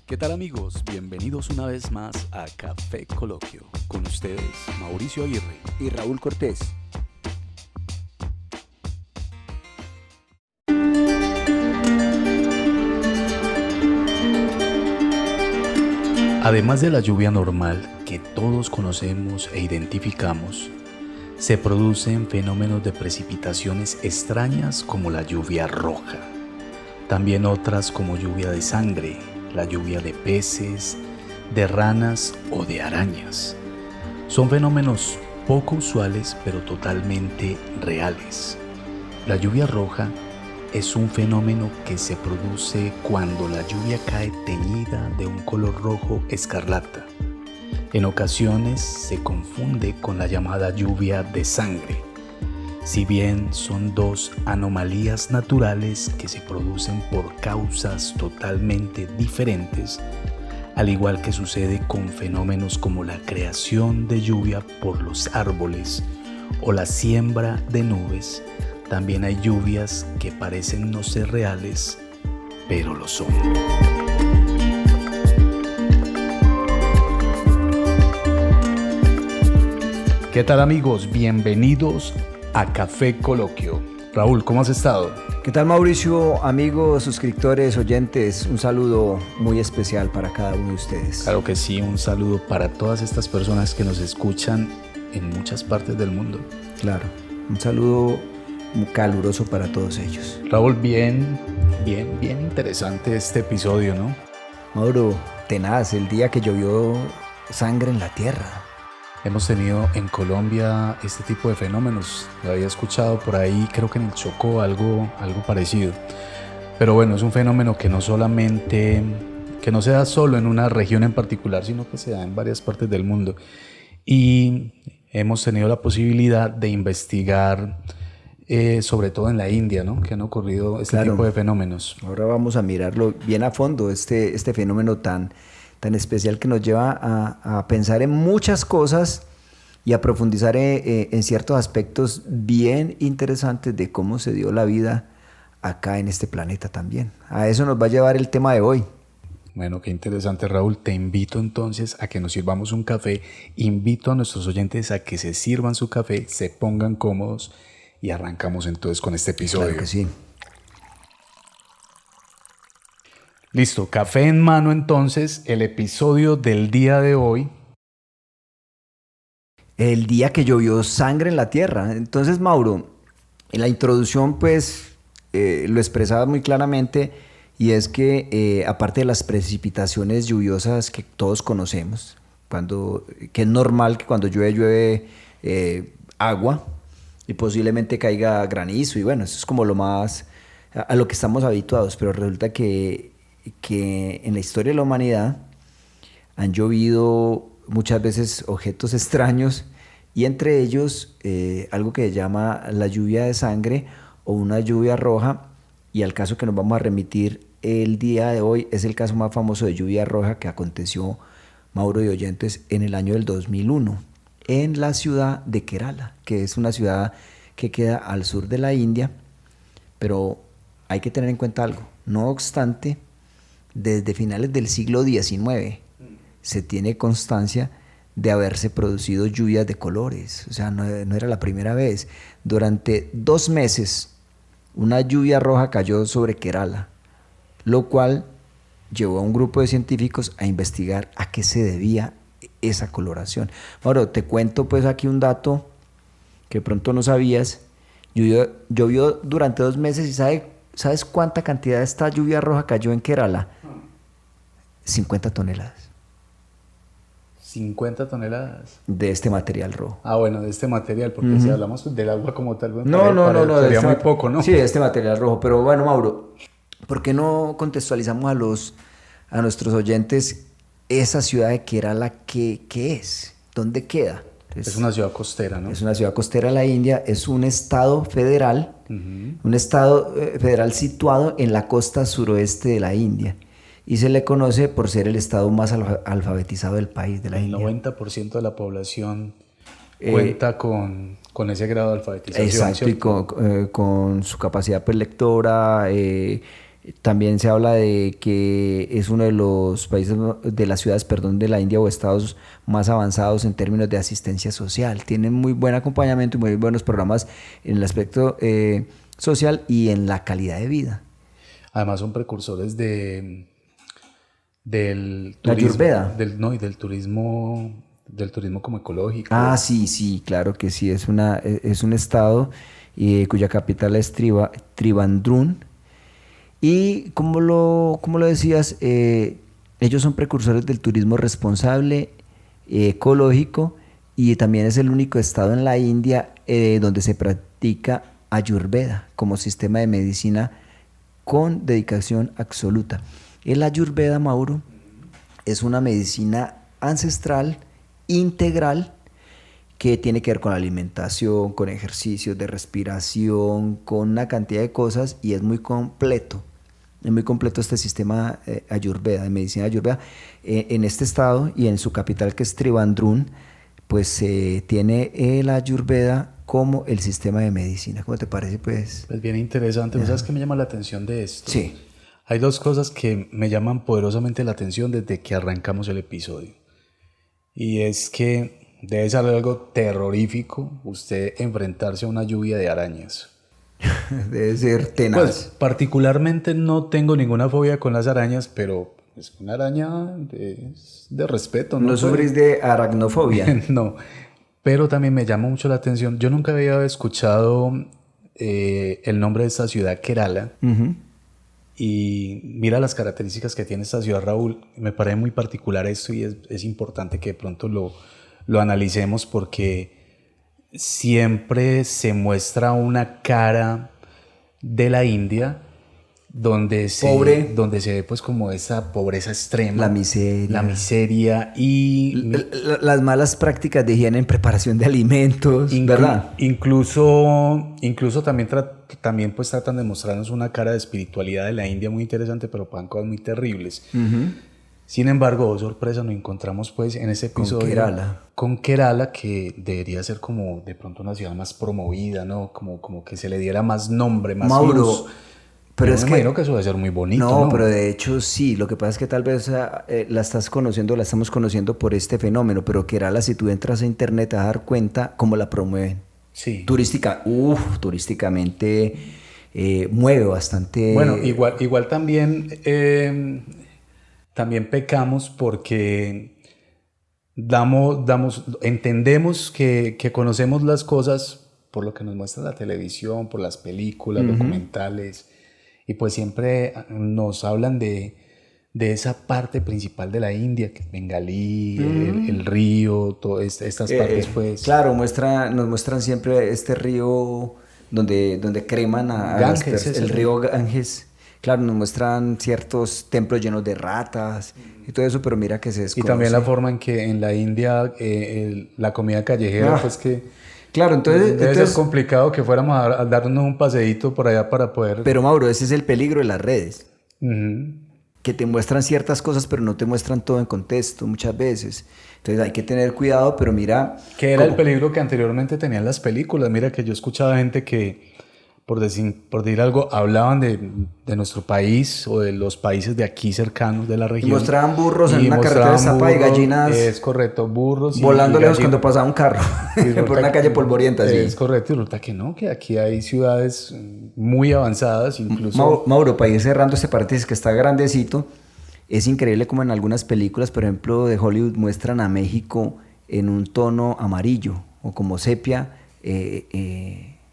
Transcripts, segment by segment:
¿Qué tal amigos? Bienvenidos una vez más a Café Coloquio. Con ustedes, Mauricio Aguirre y Raúl Cortés. Además de la lluvia normal que todos conocemos e identificamos, se producen fenómenos de precipitaciones extrañas como la lluvia roja. También otras como lluvia de sangre, la lluvia de peces, de ranas o de arañas. Son fenómenos poco usuales pero totalmente reales. La lluvia roja es un fenómeno que se produce cuando la lluvia cae teñida de un color rojo escarlata. En ocasiones se confunde con la llamada lluvia de sangre. Si bien son dos anomalías naturales que se producen por causas totalmente diferentes, al igual que sucede con fenómenos como la creación de lluvia por los árboles o la siembra de nubes, también hay lluvias que parecen no ser reales, pero lo son. ¿Qué tal amigos? Bienvenidos a Café Coloquio. Raúl, ¿cómo has estado? ¿Qué tal Mauricio? Amigos, suscriptores, oyentes, un saludo muy especial para cada uno de ustedes. Claro que sí, un saludo para todas estas personas que nos escuchan en muchas partes del mundo. Claro, un saludo muy caluroso para todos ellos. Raúl, bien interesante este episodio, ¿no? Mauro, tenaz, el día que llovió sangre en la tierra. Hemos tenido en Colombia este tipo de fenómenos. Lo había escuchado por ahí, creo que en el Chocó, algo parecido. Pero bueno, es un fenómeno que no se da solo en una región en particular, sino que se da en varias partes del mundo. Y hemos tenido la posibilidad de investigar, sobre todo en la India, ¿no? Que han ocurrido este tipo de fenómenos. Ahora vamos a mirarlo bien a fondo, este fenómeno tan especial que nos lleva a pensar en muchas cosas y a profundizar en ciertos aspectos bien interesantes de cómo se dio la vida acá en este planeta también. A eso nos va a llevar el tema de hoy. Bueno, qué interesante, Raúl. Te invito entonces a que nos sirvamos un café. Invito a nuestros oyentes a que se sirvan su café, se pongan cómodos y arrancamos entonces con este episodio. Claro que sí. Listo, café en mano entonces, el episodio del día de hoy. El día que llovió sangre en la tierra. Entonces, Mauro, en la introducción pues lo expresaba muy claramente, y es que aparte de las precipitaciones lluviosas que todos conocemos, que es normal que cuando llueve agua y posiblemente caiga granizo, y bueno, eso es como lo más a lo que estamos habituados, pero resulta que en la historia de la humanidad han llovido muchas veces objetos extraños, y entre ellos algo que se llama la lluvia de sangre o una lluvia roja, y al caso que nos vamos a remitir el día de hoy es el caso más famoso de lluvia roja que aconteció, Mauro y oyentes, en el año del 2001 en la ciudad de Kerala, que es una ciudad que queda al sur de la India, pero hay que tener en cuenta algo. No obstante, desde finales del siglo XIX se tiene constancia de haberse producido lluvias de colores. O sea, no era la primera vez. Durante 2 meses, una lluvia roja cayó sobre Kerala, lo cual llevó a un grupo de científicos a investigar a qué se debía esa coloración. Ahora, te cuento pues aquí un dato que pronto no sabías. Llovió durante 2 meses, y ¿sabes cuánta cantidad de esta lluvia roja cayó en Kerala? 50 toneladas. 50 toneladas. De este material rojo. Ah, bueno, de este material, porque si hablamos del agua como tal, bueno, no, sería muy poco, ¿no? Sí, de este material rojo. Pero bueno, Mauro, ¿por qué no contextualizamos a nuestros oyentes esa ciudad de Kerala? ¿Qué es? ¿Dónde queda? Es una ciudad costera, ¿no? Es una ciudad costera de la India, es un estado federal, un estado federal situado en la costa suroeste de la India, y se le conoce por ser el estado más alfabetizado del país, de la India. El 90% de la población cuenta con ese grado de alfabetización. Exacto, ¿cierto? Y con su capacidad lectora, También se habla de que es uno de los países, de las ciudades, perdón, de la India o estados más avanzados en términos de asistencia social. Tienen muy buen acompañamiento y muy buenos programas en el aspecto social y en la calidad de vida. Además son precursores del La turismo, Ayurveda. no, y del turismo como ecológico. Ah, sí, sí, claro que sí. Es un estado cuya capital es Trivandrum. Y como lo decías, ellos son precursores del turismo responsable, ecológico, y también es el único estado en la India donde se practica Ayurveda como sistema de medicina con dedicación absoluta. El Ayurveda, Mauro, es una medicina ancestral, integral, que tiene que ver con la alimentación, con ejercicios de respiración, con una cantidad de cosas, y es muy completo. Es muy completo este sistema Ayurveda, de medicina Ayurveda. En este estado y en su capital, que es Trivandrum, pues tiene el Ayurveda como el sistema de medicina. ¿Cómo te parece, pues? Pues bien interesante. ¿No sabes qué me llama la atención de esto? Sí. Hay dos cosas que me llaman poderosamente la atención desde que arrancamos el episodio. Y es que debe ser algo terrorífico usted enfrentarse a una lluvia de arañas. Debe ser tenaz. Pues particularmente no tengo ninguna fobia con las arañas, pero es una araña de respeto. ¿No sufrís de aracnofobia? No, pero también me llama mucho la atención. Yo nunca había escuchado el nombre de esta ciudad, Kerala. Uh-huh. Y mira las características que tiene esta ciudad, Raúl. Me parece muy particular esto y es importante que de pronto lo analicemos, porque siempre se muestra una cara de la India donde se ve pues como esa pobreza extrema, la miseria y las malas prácticas de higiene en preparación de alimentos, ¿verdad? Incluso también pues tratan de mostrarnos una cara de espiritualidad de la India muy interesante, pero pasan cosas muy terribles. Uh-huh. Sin embargo, oh sorpresa, nos encontramos pues en ese episodio con Kerala, que debería ser como de pronto una ciudad más promovida, ¿no? Como que se le diera más nombre, más luz. Pero es que imagino que eso debe ser muy bonito, ¿no? No, pero de hecho sí. Lo que pasa es que tal vez la estamos conociendo por este fenómeno, pero Kerala, si tú entras a internet, te vas a dar cuenta cómo la promueven. Sí. Turísticamente mueve bastante. Bueno, igual también pecamos porque entendemos que conocemos las cosas por lo que nos muestra la televisión, por las películas, uh-huh, documentales, y pues siempre nos hablan de esa parte principal de la India, que es Bengalí, uh-huh, el río, todas estas partes pues. Claro, nos muestran siempre este río donde creman a Ganges, el río Ganges. Claro, nos muestran ciertos templos llenos de ratas y todo eso, pero mira que se desconoce. Y también la forma en que en la India la comida callejera, pues que... Claro, entonces... Debe ser complicado que fuéramos a darnos un paseíto por allá para poder... Pero Mauro, ese es el peligro de las redes. Uh-huh. Que te muestran ciertas cosas, pero no te muestran todo en contexto muchas veces. Entonces hay que tener cuidado, pero mira... Que era el peligro que anteriormente tenían las películas. Mira que yo escuchaba gente que... Por decir algo, hablaban de nuestro país o de los países de aquí cercanos de la región. Y mostraban burros en una carretera de zapa y gallinas. Es correcto, burros. Volando lejos cuando pasaba un carro por una calle polvorienta. Es correcto, y resulta que no, que aquí hay ciudades muy avanzadas, incluso. Mauro, para ir cerrando este paréntesis que está grandecito, es increíble como en algunas películas, por ejemplo, de Hollywood, muestran a México en un tono amarillo o como sepia.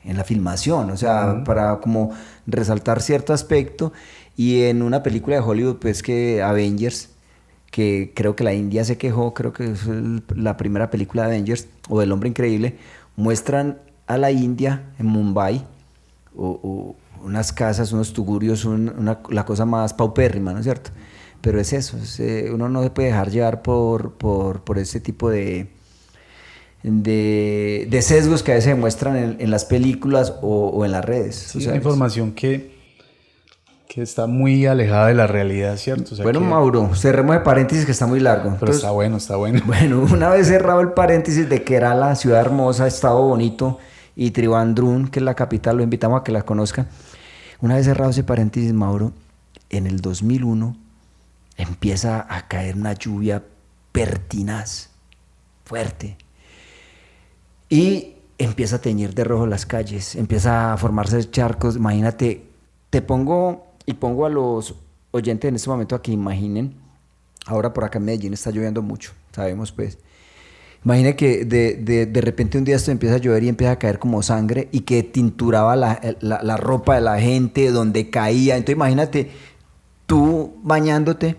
En la filmación, o sea, uh-huh, para como resaltar cierto aspecto. Y en una película de Hollywood, pues que Avengers, que creo que la India se quejó, creo que es la primera película de Avengers, o del Hombre Increíble, muestran a la India en Mumbai, o unas casas, unos tugurios, la cosa más paupérrima, ¿no es cierto? Pero es eso, uno no se puede dejar llevar por ese tipo de sesgos que a veces se muestran en las películas o en las redes. Sí, es una información que está muy alejada de la realidad, ¿cierto? O sea, bueno, Mauro, cerremos el paréntesis que está muy largo. Pero entonces, está bueno. Bueno, una vez cerrado el paréntesis de Kerala, ciudad hermosa, estado bonito, y Trivandrum, que es la capital, lo invitamos a que la conozcan. Una vez cerrado ese paréntesis, Mauro, en el 2001 empieza a caer una lluvia pertinaz, fuerte, y empieza a teñir de rojo las calles, empieza a formarse charcos. Imagínate, pongo a los oyentes en este momento a que imaginen, ahora por acá en Medellín está lloviendo mucho, sabemos pues. Imagina que de repente un día esto empieza a llover y empieza a caer como sangre y que tinturaba la ropa de la gente donde caía. Entonces imagínate tú bañándote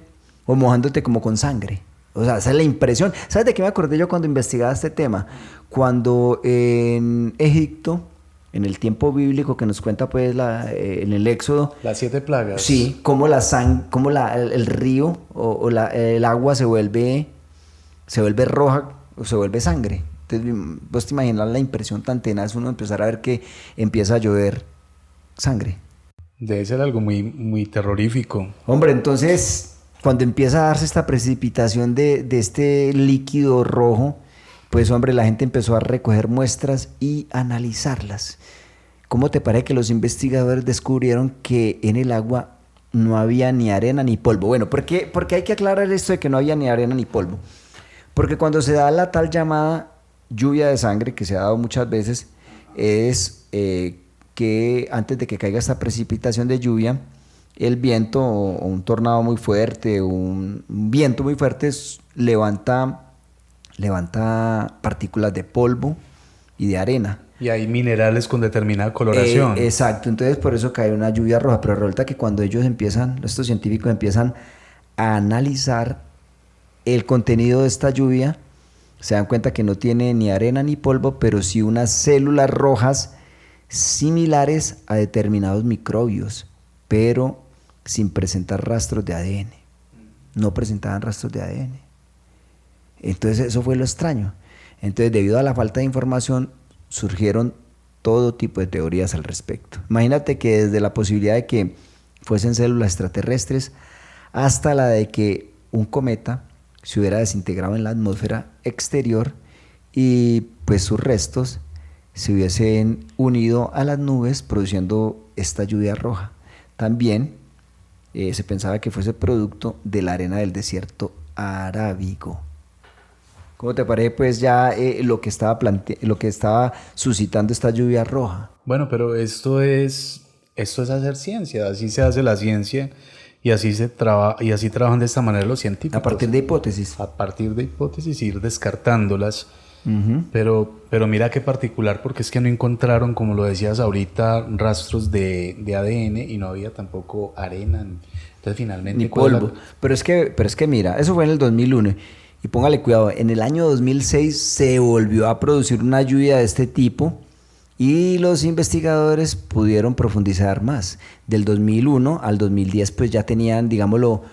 o mojándote como con sangre. O sea, esa es la impresión. ¿Sabes de qué me acordé yo cuando investigaba este tema? Cuando en Egipto, en el tiempo bíblico que nos cuenta pues en el Éxodo. Las 7 plagas. Sí, cómo el río el agua se vuelve roja o se vuelve sangre. Entonces, vos te imaginas la impresión tan tenaz uno empezar a ver que empieza a llover sangre. Debe ser algo muy, muy terrorífico. Hombre, entonces, cuando empieza a darse esta precipitación de este líquido rojo, pues hombre, la gente empezó a recoger muestras y analizarlas. ¿Cómo te parece que los investigadores descubrieron que en el agua no había ni arena ni polvo? Bueno, ¿por qué hay que aclarar esto de que no había ni arena ni polvo? Porque cuando se da la tal llamada lluvia de sangre, que se ha dado muchas veces, es que antes de que caiga esta precipitación de lluvia, el viento o un tornado muy fuerte, un viento muy fuerte levanta partículas de polvo y de arena. Y hay minerales con determinada coloración. Exacto, entonces por eso cae una lluvia roja, pero resulta que cuando estos científicos empiezan a analizar el contenido de esta lluvia, se dan cuenta que no tiene ni arena ni polvo, pero sí unas células rojas similares a determinados microbios, pero sin presentar rastros de ADN. No presentaban rastros de ADN. Entonces eso fue lo extraño. Entonces, debido a la falta de información, surgieron todo tipo de teorías al respecto. Imagínate que desde la posibilidad de que fuesen células extraterrestres hasta la de que un cometa se hubiera desintegrado en la atmósfera exterior y pues sus restos se hubiesen unido a las nubes produciendo esta lluvia roja. También se pensaba que fuese producto de la arena del desierto arábigo. ¿Cómo te parece pues ya lo que estaba suscitando esta lluvia roja? Bueno, pero esto es hacer ciencia, así se hace la ciencia y así trabajan de esta manera los científicos. A partir de hipótesis. A partir de hipótesis, ir descartándolas. Uh-huh. Pero mira qué particular, porque es que no encontraron, como lo decías ahorita, rastros de ADN y no había tampoco arena. Entonces finalmente... Ni polvo. Pero es que mira, eso fue en el 2001. Y póngale cuidado, en el año 2006 se volvió a producir una lluvia de este tipo y los investigadores pudieron profundizar más. Del 2001 al 2010 pues ya tenían, digámoslo,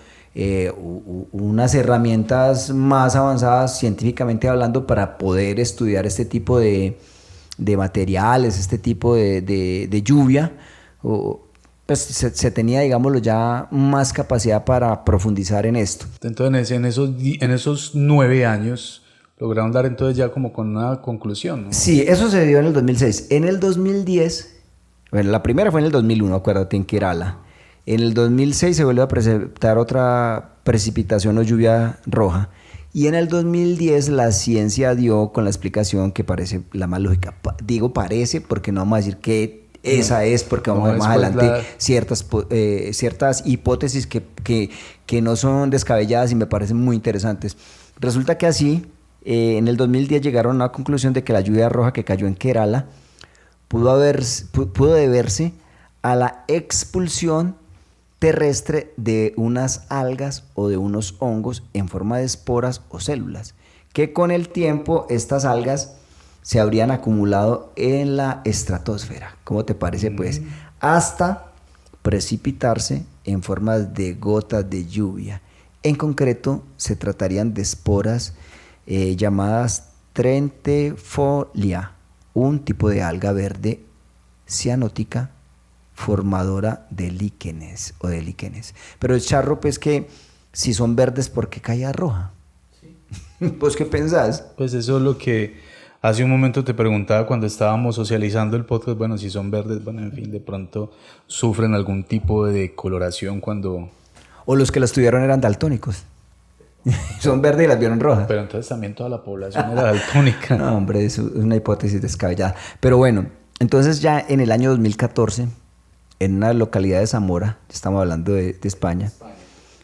unas herramientas más avanzadas científicamente hablando para poder estudiar este tipo de materiales, este tipo de lluvia. Pues se tenía, digámoslo, ya más capacidad para profundizar en esto. Entonces, en esos 9 años, lograron dar entonces ya como con una conclusión, ¿no? Sí, eso se dio en el 2006. En el 2010, bueno, la primera fue en el 2001, acuérdate, en Kerala. En el 2006 se volvió a presentar otra precipitación o lluvia roja. Y en el 2010 la ciencia dio con la explicación que parece la más lógica. Digo parece porque no vamos a decir que esa es, porque vamos a ver más adelante ciertas hipótesis que no son descabelladas y me parecen muy interesantes. Resulta que así, en el 2010 llegaron a la conclusión de que la lluvia roja que cayó en Kerala pudo deberse a la expulsión terrestre de unas algas o de unos hongos en forma de esporas o células, que con el tiempo estas algas se habrían acumulado en la estratosfera. ¿Cómo te parece pues? Hasta precipitarse en forma de gotas de lluvia. En concreto, se tratarían de esporas llamadas Trentifolia, un tipo de alga verde cianótica formadora de líquenes o de líquenes. Pero el charro, pues, que si son verdes, ¿por qué caía roja? Sí. ¿Vos qué pensás? Pues eso es lo que Hace un momento te preguntaba cuando estábamos socializando el podcast, bueno, si son verdes, bueno, en fin, de pronto sufren algún tipo de coloración cuando... O los que la estudiaron eran daltónicos. Son verdes y las vieron rojas. Pero entonces también toda la población era daltónica. No, hombre, es una hipótesis descabellada. Pero bueno, entonces ya en el año 2014, en una localidad de Zamora, estamos hablando de España,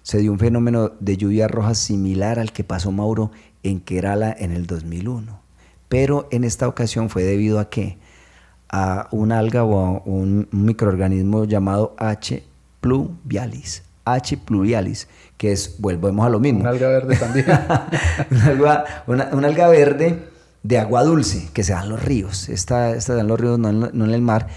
se dio un fenómeno de lluvia roja similar al que pasó, Mauro, en Kerala en el 2001. Pero en esta ocasión fue debido a ¿qué? A una alga o a un microorganismo llamado H. pluvialis. H. pluvialis, que es, volvemos a lo mismo. Un alga verde también. una alga verde de agua dulce que se da en los ríos. Esta se da en los ríos, no en el mar,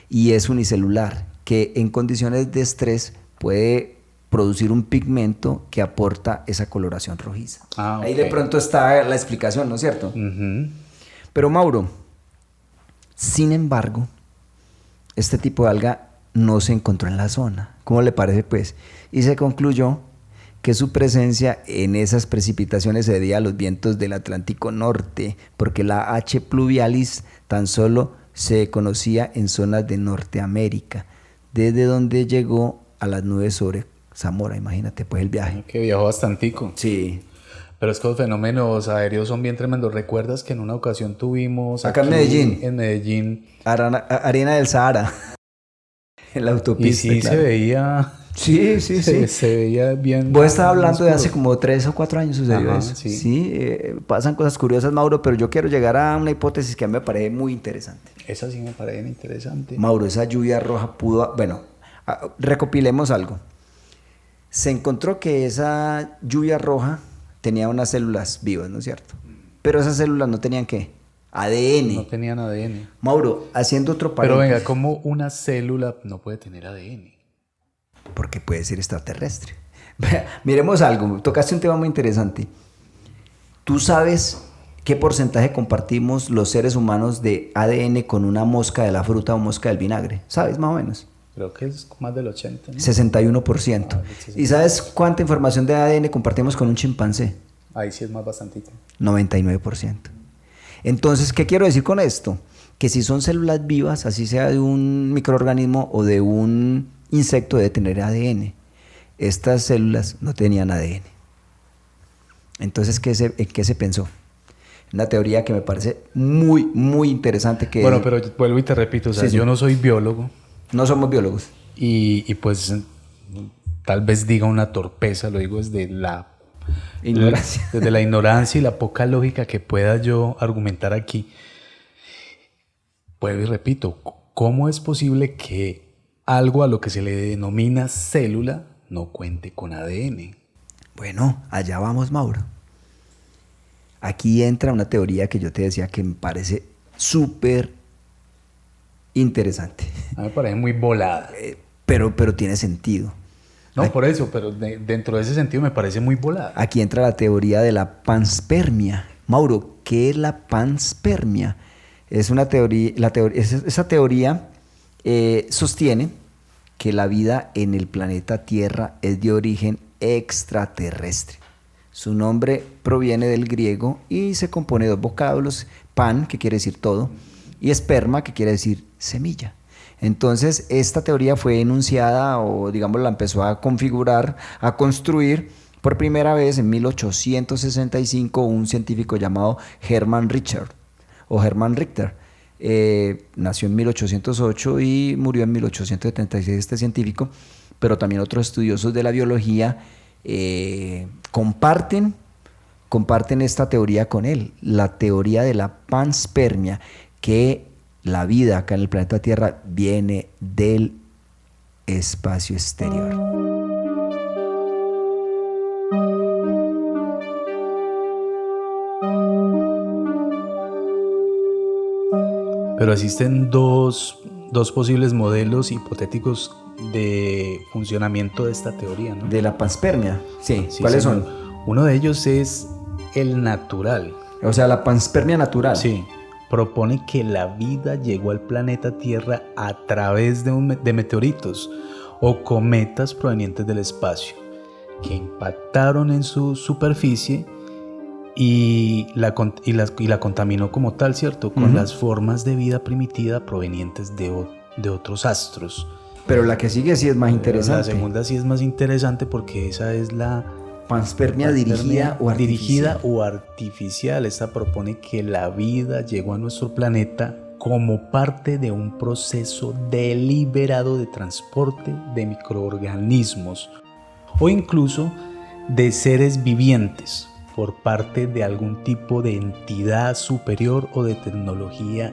y es unicelular, que en condiciones de estrés puede producir un pigmento que aporta esa coloración rojiza. Ahí de pronto está la explicación, ¿no es cierto? Uh-huh. Pero Mauro, sin embargo, este tipo de alga no se encontró en la zona. ¿Cómo le parece, pues? Y se concluyó que su presencia en esas precipitaciones se debía a los vientos del Atlántico Norte, porque la H. pluvialis tan solo se conocía en zonas de Norteamérica, desde donde llegó a las nubes sobre Zamora. Imagínate pues el viaje. Que viajó bastantico. Sí. Pero es que los fenómenos aéreos son bien tremendos. ¿Recuerdas que en una ocasión tuvimos acá aquí, en Medellín, arena del Sahara, en la autopista? Y sí, claro, se veía... Sí. Se veía bien. Vos estabas hablando de hace como 3 o 4 años sucedió. Ajá, eso. Sí, pasan cosas curiosas, Mauro, pero yo quiero llegar a una hipótesis que a mí me parece muy interesante. Esa sí me parece interesante. Mauro, esa lluvia roja pudo... Bueno, recopilemos algo. Se encontró que esa lluvia roja tenía unas células vivas, ¿no es cierto? Pero esas células no tenían ¿qué? ADN. No tenían ADN. Mauro, haciendo otro paréntesis. Pero venga, ¿cómo una célula no puede tener ADN? Porque puede ser extraterrestre. Miremos algo, tocaste un tema muy interesante. ¿Tú sabes qué porcentaje compartimos los seres humanos de ADN con una mosca de la fruta o mosca del vinagre? ¿Sabes más o menos? Creo que es más del 80%, ¿no? 61%. ¿Y sabes cuánta información de ADN compartimos con un chimpancé? Ahí sí es más bastantito. 99%. Entonces, ¿qué quiero decir con esto? Que si son células vivas, así sea de un microorganismo o de un insecto, debe tener ADN. Estas células no tenían ADN. Entonces, ¿en qué se pensó? Una teoría que me parece muy, muy interesante. Bueno, pero vuelvo y te repito, o sea, yo no soy biólogo. No somos biólogos. Y pues tal vez diga una torpeza, lo digo desde la ignorancia. Desde la ignorancia y la poca lógica que pueda yo argumentar aquí. Vuelvo y repito, ¿cómo es posible que algo a lo que se le denomina célula no cuente con ADN? Bueno, allá vamos, Mauro. Aquí entra una teoría que yo te decía que me parece súper interesante. A mí me parece muy volada. Pero tiene sentido. No, por eso, pero dentro de ese sentido me parece muy volada. Aquí entra la teoría de la panspermia. Mauro, ¿qué es la panspermia? Es una teoría, esa teoría sostiene que la vida en el planeta Tierra es de origen extraterrestre. Su nombre proviene del griego y se compone de 2 vocablos: pan, que quiere decir todo, y esperma, que quiere decir semilla. Entonces, esta teoría fue enunciada, o digamos la empezó a configurar, a construir por primera vez en 1865 un científico llamado Hermann Richter. Nació en 1808 y murió en 1876 este científico, pero también otros estudiosos de la biología comparten esta teoría con él, la teoría de la panspermia, que la vida acá en el planeta Tierra viene del espacio exterior. Pero existen dos posibles modelos hipotéticos de funcionamiento de esta teoría, ¿no? De la panspermia, sí. ¿Cuáles son? Uno de ellos es el natural. O sea, la panspermia natural. Sí. Propone que la vida llegó al planeta Tierra a través de meteoritos o cometas provenientes del espacio, que impactaron en su superficie y la contaminó como tal, ¿cierto? Con las formas de vida primitiva provenientes de otros astros. Pero la que sigue sí es más interesante. La segunda sí es más interesante porque esa es la panspermia dirigida o artificial. Esta propone que la vida llegó a nuestro planeta como parte de un proceso deliberado de transporte de microorganismos o incluso de seres vivientes por parte de algún tipo de entidad superior o de tecnología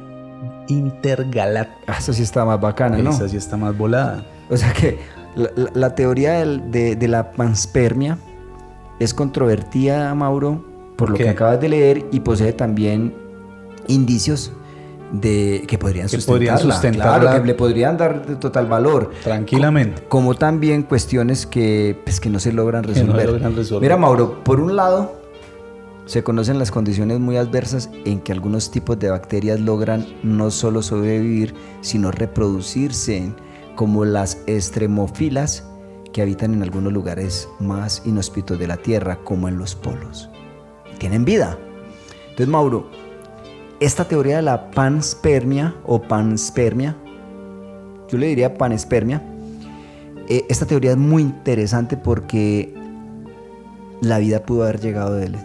intergaláctica. Esa sí está más bacana, ¿no? Esa sí está más volada. O sea que la teoría de la panspermia es controvertida, Mauro, por lo que acabas de leer, y posee también indicios de que podrían sustentarla. Claro, que le podrían dar total valor. Tranquilamente. Como también cuestiones que no se logran resolver. Mira, Mauro, por un lado, se conocen las condiciones muy adversas en que algunos tipos de bacterias logran no solo sobrevivir, sino reproducirse, como las extremófilas, que habitan en algunos lugares más inhóspitos de la Tierra, como en los polos. Tienen vida. Entonces, Mauro, esta teoría de la panspermia o panspermia, yo le diría panespermia, esta teoría es muy interesante porque la vida pudo haber llegado del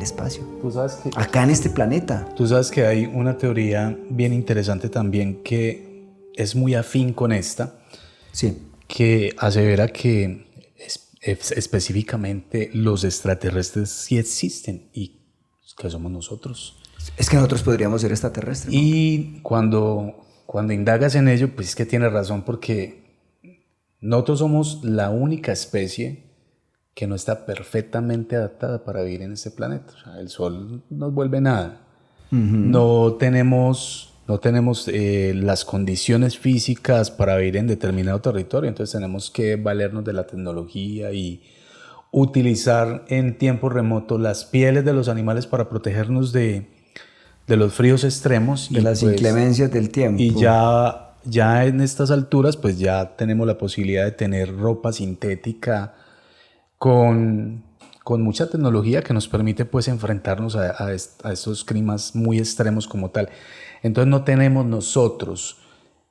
espacio. ¿Tú sabes que acá en este planeta? Tú sabes que hay una teoría bien interesante también que es muy afín con esta. Sí. Que asevera que específicamente los extraterrestres sí existen y que somos nosotros. Es que nosotros podríamos ser extraterrestres, ¿no? Y cuando indagas en ello, pues es que tienes razón, porque nosotros somos la única especie que no está perfectamente adaptada para vivir en este planeta. O sea, el sol no nos vuelve nada. Uh-huh. No tenemos las condiciones físicas para vivir en determinado territorio, entonces tenemos que valernos de la tecnología y utilizar en tiempo remoto las pieles de los animales para protegernos de los fríos extremos. De las inclemencias del tiempo. Y ya en estas alturas pues ya tenemos la posibilidad de tener ropa sintética con mucha tecnología que nos permite pues enfrentarnos a estos climas muy extremos como tal. Entonces no tenemos nosotros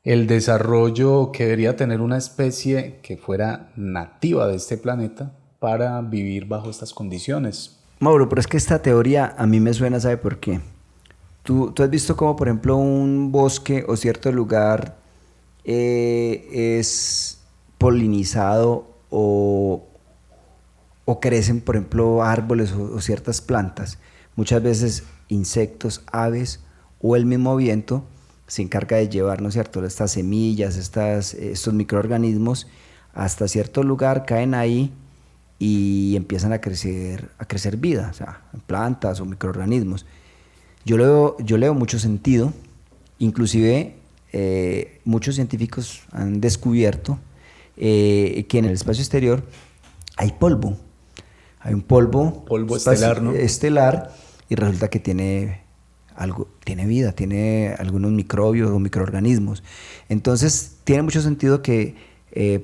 el desarrollo que debería tener una especie que fuera nativa de este planeta para vivir bajo estas condiciones. Mauro, pero es que esta teoría a mí me suena, ¿sabe por qué? ¿Tú has visto cómo, por ejemplo, un bosque o cierto lugar es polinizado o crecen, por ejemplo, árboles o ciertas plantas? Muchas veces insectos, aves o el mismo viento se encarga de llevar, ¿no es cierto?, estas semillas, estos microorganismos hasta cierto lugar, caen ahí y empiezan a crecer vida, o sea, plantas o microorganismos. Yo le veo mucho sentido, inclusive muchos científicos han descubierto que en el espacio exterior hay polvo. Hay un polvo estelar, ¿no? Estelar, y resulta que tiene vida, tiene algunos microbios o microorganismos. Entonces tiene mucho sentido que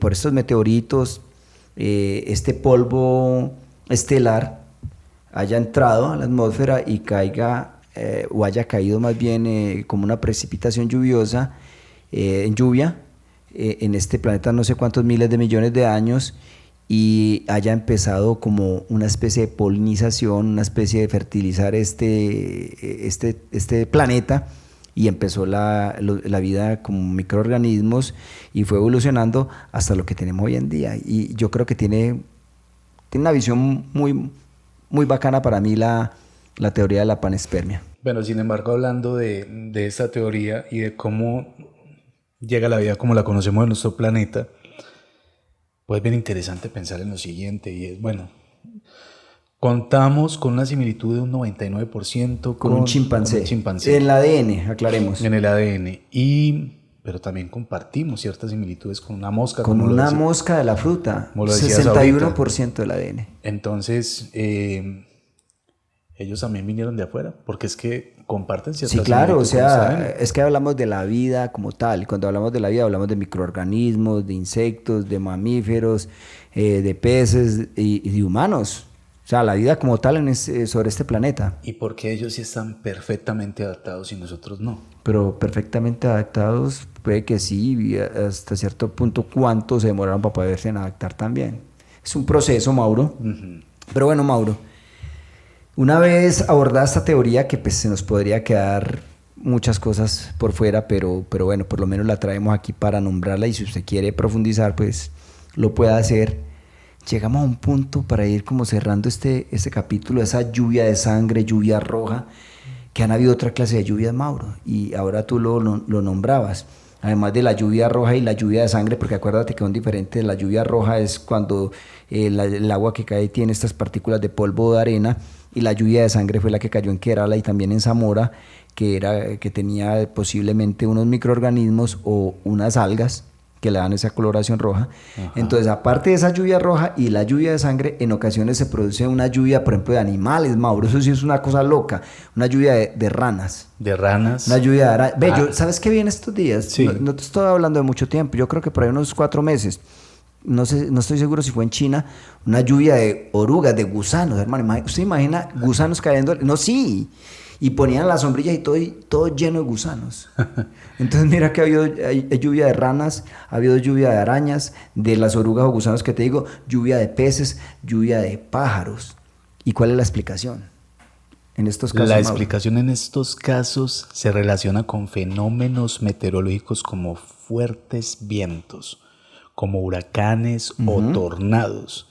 por estos meteoritos este polvo estelar haya entrado a la atmósfera y caiga o haya caído más bien como una precipitación lluviosa, en lluvia, en este planeta no sé cuántos miles de millones de años, y haya empezado como una especie de polinización, una especie de fertilizar este planeta, y empezó la vida como microorganismos y fue evolucionando hasta lo que tenemos hoy en día. Y yo creo que tiene una visión muy, muy bacana para mí la teoría de la panespermia. Bueno, sin embargo, hablando de esta teoría y de cómo llega la vida como la conocemos en nuestro planeta, pues es bien interesante pensar en lo siguiente, y es, bueno, contamos con una similitud de un 99% con un chimpancé. En el ADN, aclaremos. En el ADN, pero también compartimos ciertas similitudes con una mosca. Con una mosca de la fruta, 61% del ADN. Entonces, ellos también vinieron de afuera, porque es que comparten ciertas similitudes. Sí, claro, o sea, es que hablamos de la vida como tal. Cuando hablamos de la vida hablamos de microorganismos, de insectos, de mamíferos, de peces y de humanos. O sea, la vida como tal sobre este planeta. ¿Y por qué ellos sí están perfectamente adaptados y nosotros no? Pero perfectamente adaptados, puede que sí, y hasta cierto punto, ¿cuánto se demoraron para poderse adaptar también? Es un proceso, Mauro. Pero bueno, Mauro, una vez abordada esta teoría, que pues se nos podría quedar muchas cosas por fuera, pero bueno, por lo menos la traemos aquí para nombrarla, y si usted quiere profundizar, pues lo puede hacer. Llegamos a un punto para ir como cerrando este capítulo, esa lluvia de sangre, lluvia roja, que han habido otra clase de lluvias, Mauro, y ahora tú lo nombrabas. Además de la lluvia roja y la lluvia de sangre, porque acuérdate que son diferentes. La lluvia roja es cuando el agua que cae tiene estas partículas de polvo o de arena, y la lluvia de sangre fue la que cayó en Kerala y también en Zamora, que tenía posiblemente unos microorganismos o unas algas que le dan esa coloración roja. Ajá. Entonces, aparte de esa lluvia roja y la lluvia de sangre, en ocasiones se produce una lluvia, por ejemplo, de animales, Mauro. Eso sí es una cosa loca. Una lluvia de ranas. ¿De ranas? Una lluvia de arañas. Ve, ¿sabes qué vi en estos días? Sí. No te estoy hablando de mucho tiempo. Yo creo que por ahí unos 4 meses. No sé, no estoy seguro si fue en China. Una lluvia de orugas, de gusanos, hermano. ¿Usted imagina gusanos cayendo? No, sí. Y ponían las sombrillas y todo lleno de gusanos. Entonces mira que hay lluvia de ranas, ha habido lluvia de arañas, de las orugas o gusanos que te digo, lluvia de peces, lluvia de pájaros. ¿Y cuál es la explicación en estos casos? La explicación en estos casos se relaciona con fenómenos meteorológicos como fuertes vientos, como huracanes o tornados,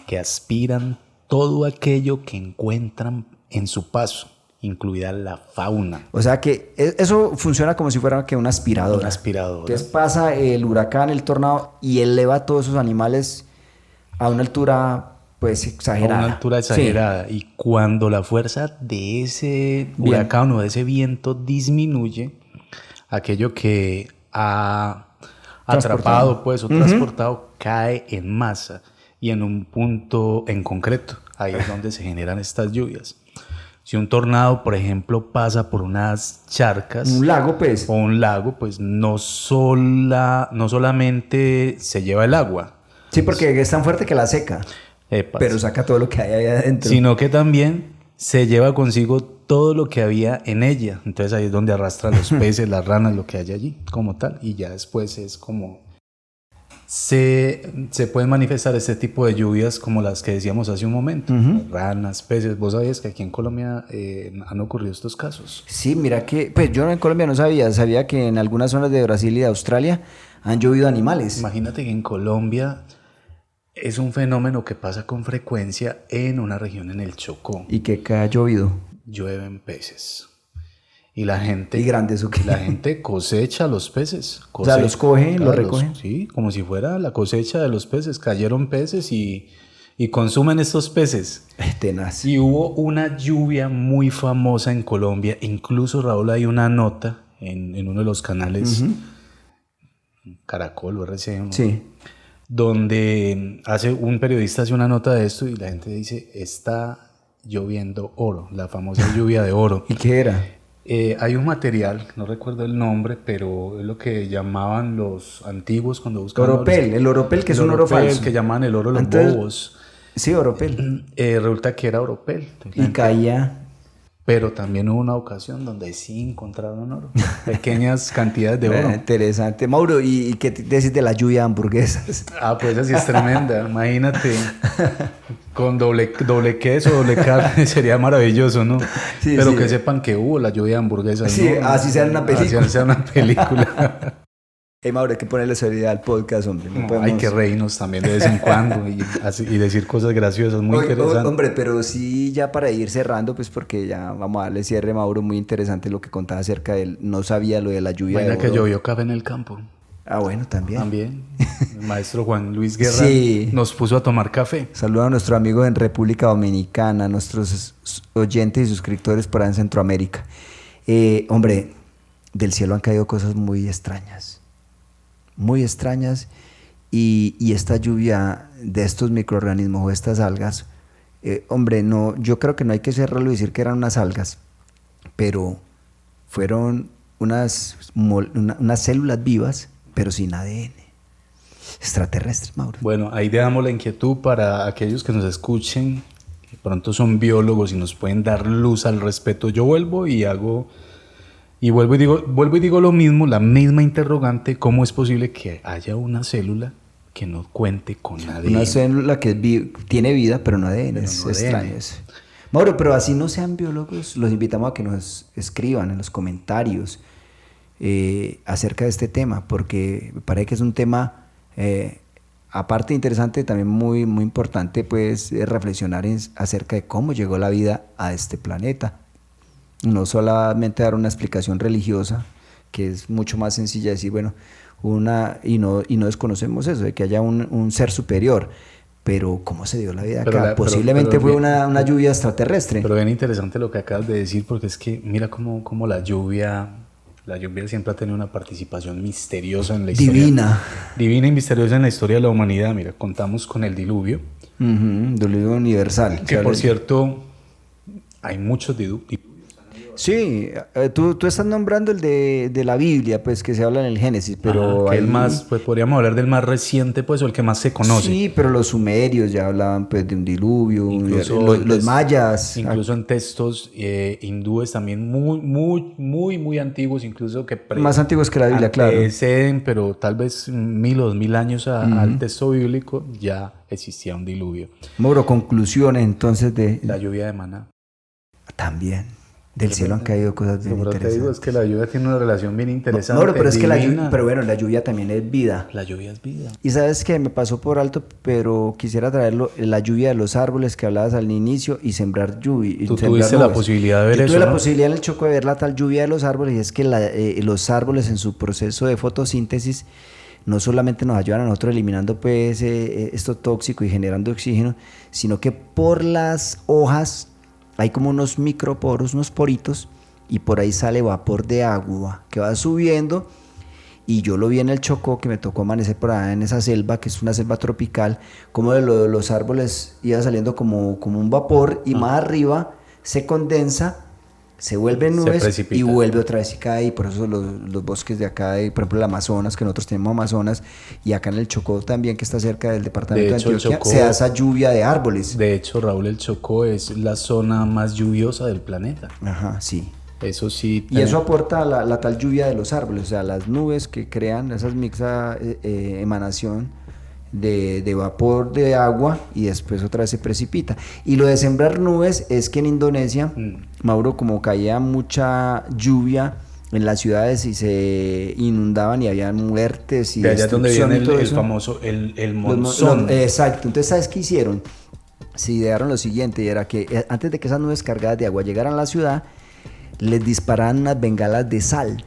que aspiran todo aquello que encuentran en su paso, incluida la fauna. O sea que eso funciona como si fuera que una aspiradora. Una aspiradora. Entonces pasa el huracán, el tornado, y eleva a todos esos animales a una altura pues exagerada. A una altura exagerada. Sí. Y cuando la fuerza de ese huracán o de ese viento disminuye, aquello que ha atrapado pues o transportado cae en masa y en un punto en concreto. Ahí es donde se generan estas lluvias. Si un tornado, por ejemplo, pasa por unas charcas... Un lago, pues. O un lago, pues no solamente se lleva el agua. Sí, porque es tan fuerte que la seca. Pero saca todo lo que hay ahí adentro. Sino que también se lleva consigo todo lo que había en ella. Entonces ahí es donde arrastra los peces, las ranas, lo que hay allí, como tal. Y ya después es como... Se pueden manifestar este tipo de lluvias como las que decíamos hace un momento, ranas, peces. ¿Vos sabías que aquí en Colombia han ocurrido estos casos? Sí, mira que, pues yo en Colombia no sabía que en algunas zonas de Brasil y de Australia han llovido animales. Imagínate que en Colombia es un fenómeno que pasa con frecuencia en una región en el Chocó. ¿Y qué ha llovido? Llueven peces. Y la gente... ¿Y grandes o qué? La gente cosecha los peces. O sea, los cogen, los recogen. Sí, como si fuera la cosecha de los peces. Cayeron peces y consumen estos peces. Tenaz. Y hubo una lluvia muy famosa en Colombia. Incluso, Raúl, hay una nota en uno de los canales, Caracol o RCN, sí, donde un periodista hace una nota de esto y la gente dice, está lloviendo oro, la famosa lluvia de oro. ¿Y qué era? Hay un material, no recuerdo el nombre, pero es lo que llamaban los antiguos cuando buscaban... Oropel, el oropel, que es un oro falso. El que llamaban el oro los bobos. Sí, oropel. Resulta que era oropel. Y caía... Pero también hubo una ocasión donde sí encontraron oro. Pequeñas cantidades de oro. Interesante. Mauro, ¿y qué decís de la lluvia de hamburguesas? Pues así es tremenda. Imagínate, con doble queso, doble carne, sería maravilloso, ¿no? Sí, pero sí, que sepan que hubo la lluvia de hamburguesas. Sí, ¿no? Así sea una película. Así sea una película. Mauro, hay que ponerle seriedad al podcast, hombre. No podemos... Hay que reírnos también de vez en cuando y decir cosas graciosas, muy interesantes. Hombre, pero sí, ya para ir cerrando, pues porque ya vamos a darle cierre, Mauro, muy interesante lo que contaba acerca de él. No sabía lo de la lluvia de oro. Que llovió café en el campo. Ah, bueno, también. También. El maestro Juan Luis Guerra nos puso a tomar café. Saludos a nuestro amigo en República Dominicana, a nuestros oyentes y suscriptores por ahí en Centroamérica. Hombre, del cielo han caído cosas muy extrañas. Muy extrañas, y esta lluvia de estos microorganismos o estas algas, hombre, no, yo creo que no hay que cerrarlo y decir que eran unas algas, pero fueron unas células vivas, pero sin ADN. Extraterrestres, Mauro. Bueno, ahí dejamos la inquietud para aquellos que nos escuchen, de pronto son biólogos y nos pueden dar luz al respecto. Yo vuelvo y digo lo mismo, la misma interrogante: ¿cómo es posible que haya una célula que no cuente con ADN? Una célula que tiene vida, pero no ADN, es no extraño ADN. eso. Mauro, pero así no sean biólogos, los invitamos a que nos escriban en los comentarios acerca de este tema, porque me parece que es un tema, aparte interesante, también muy, muy importante, pues, reflexionar acerca de cómo llegó la vida a este planeta. No solamente dar una explicación religiosa, que es mucho más sencilla decir, bueno, y no desconocemos eso, de que haya un ser superior. Pero ¿cómo se dio la vida acá? Posiblemente fue una lluvia extraterrestre. Pero bien interesante lo que acabas de decir, porque es que mira cómo la lluvia siempre ha tenido una participación misteriosa en la historia. Divina y misteriosa en la historia de la humanidad. Mira, contamos con el diluvio. Diluvio universal. Que por cierto, hay muchos diluvios. Sí, tú estás nombrando el de la Biblia, pues, que se habla en el Génesis, pero que el más, pues podríamos hablar del más reciente, pues, o el que más se conoce. Sí, pero los sumerios ya hablaban, pues, de un diluvio, los mayas. Incluso en textos hindúes también muy antiguos, incluso que más antiguos que la Biblia, claro. Anteceden, pero tal vez 1000 o 2000 años al texto bíblico ya existía un diluvio. Mauro, conclusiones entonces de la lluvia de maná. También. Del cielo han caído cosas bien interesantes. Te digo, es que la lluvia tiene una relación bien interesante. No, pero es que la lluvia también es vida. La lluvia es vida. Y sabes que me pasó por alto, pero quisiera traerlo, la lluvia de los árboles que hablabas al inicio y sembrar lluvia. Tú tuviste la posibilidad de ver eso, Yo tuve la posibilidad en el Chocó de ver la tal lluvia de los árboles, y es que los árboles en su proceso de fotosíntesis no solamente nos ayudan a nosotros eliminando, pues, esto tóxico y generando oxígeno, sino que por las hojas hay como unos microporos, unos poritos, y por ahí sale vapor de agua que va subiendo. Y yo lo vi en el Chocó, que me tocó amanecer por allá en esa selva, que es una selva tropical, como de los árboles iba saliendo como un vapor, y más arriba se condensa, se vuelve nubes y vuelve otra vez y cae. Y por eso los bosques de acá, por ejemplo el Amazonas, que nosotros tenemos Amazonas, y acá en el Chocó también, que está cerca del departamento de Antioquia, se da esa lluvia de árboles. De hecho, Raúl, el Chocó es la zona más lluviosa del planeta. Ajá, sí. Eso sí. Y eso aporta la tal lluvia de los árboles, o sea, las nubes que crean esas mixtas emanación de vapor de agua, y después otra vez se precipita. Y lo de sembrar nubes es que en Indonesia, Mauro, como caía mucha lluvia en las ciudades y se inundaban y había muertes y de allá donde viene el eso, famoso el monzón. Exacto. Entonces, ¿sabes qué hicieron? Se idearon lo siguiente, y era que antes de que esas nubes cargadas de agua llegaran a la ciudad, les disparaban unas bengalas de sal.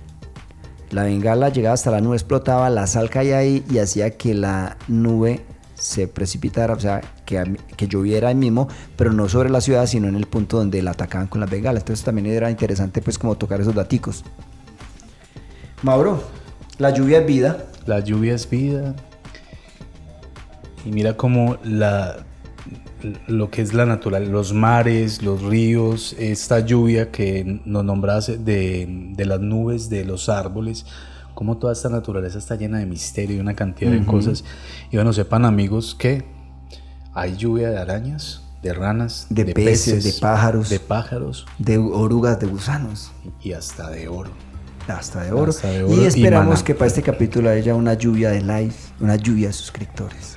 La bengala llegaba hasta la nube, explotaba, la sal caía ahí y hacía que la nube se precipitara, o sea, que lloviera ahí mismo, pero no sobre la ciudad, sino en el punto donde la atacaban con las bengalas. Entonces también era interesante, pues, como tocar esos daticos. Mauro, la lluvia es vida. La lluvia es vida. Y mira cómo lo que es la naturaleza, los mares, los ríos, esta lluvia que nos nombrase de las nubes, de los árboles, como toda esta naturaleza está llena de misterio y una cantidad de cosas. Y bueno, sepan, amigos, que hay lluvia de arañas, de ranas, de peces, de pájaros, de orugas, de gusanos y hasta de oro. Hasta de oro. Y esperamos que para este capítulo haya una lluvia de likes, una lluvia de suscriptores.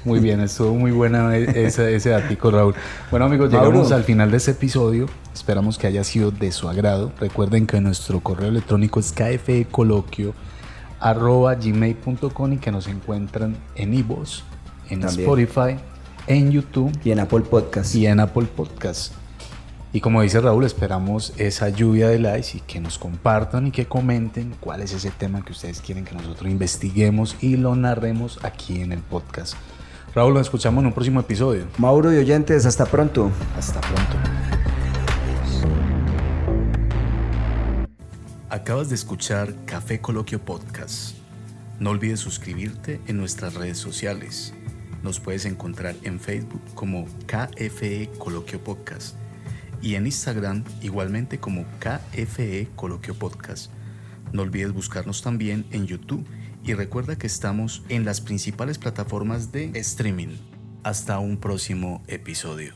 Muy bien, estuvo muy buena ese datico, Raúl. Bueno, amigos, llegamos al final de este episodio. Esperamos que haya sido de su agrado. Recuerden que nuestro correo electrónico es kfecoloquio@gmail.com y que nos encuentran en iVoox, en Spotify, en YouTube y en Apple Podcast. Y como dice Raúl, esperamos esa lluvia de likes y que nos compartan y que comenten cuál es ese tema que ustedes quieren que nosotros investiguemos y lo narremos aquí en el podcast. Raúl, nos escuchamos en un próximo episodio. Mauro y oyentes, hasta pronto. Hasta pronto. Acabas de escuchar Café Coloquio Podcast. No olvides suscribirte en nuestras redes sociales. Nos puedes encontrar en Facebook como KFE Coloquio Podcast y en Instagram igualmente como KFE Coloquio Podcast. No olvides buscarnos también en YouTube y recuerda que estamos en las principales plataformas de streaming. Hasta un próximo episodio.